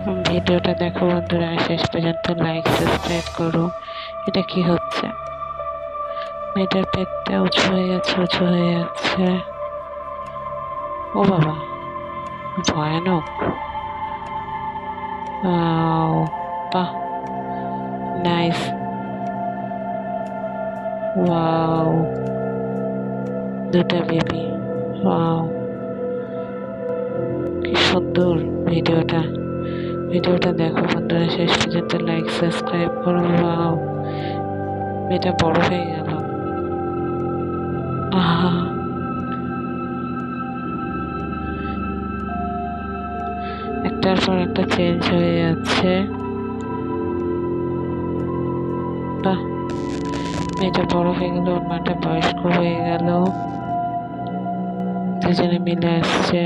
ভিডিওটা দেখো বন্ধুরা, শেষ পর্যন্ত লাইক সাবস্ক্রাইব করো। এটা কি হচ্ছে? মেয়েটার পেটটা উঁচু হয়ে যাচ্ছে, উঁচু হয়ে যাচ্ছে। ও বাবা, ভয়ানক। বাহ, নাইস, ওয়াও, দুটা বেবি, ওয়াও, কি সুন্দর। ভিডিওটা দেখো বন্ধুরা, শেষ পর্যন্ত লাইক সাবস্ক্রাইব করো। ওয়াও, মেয়েটা বড় হয়ে গেল। আহা, একটার পর একটা চেঞ্জ হয়ে যাচ্ছে। বাহ, মেয়েটা বড় হয়ে গেল, ওর মাটা বয়স্ক হয়ে গেল, দুজনে মিলে আসছে।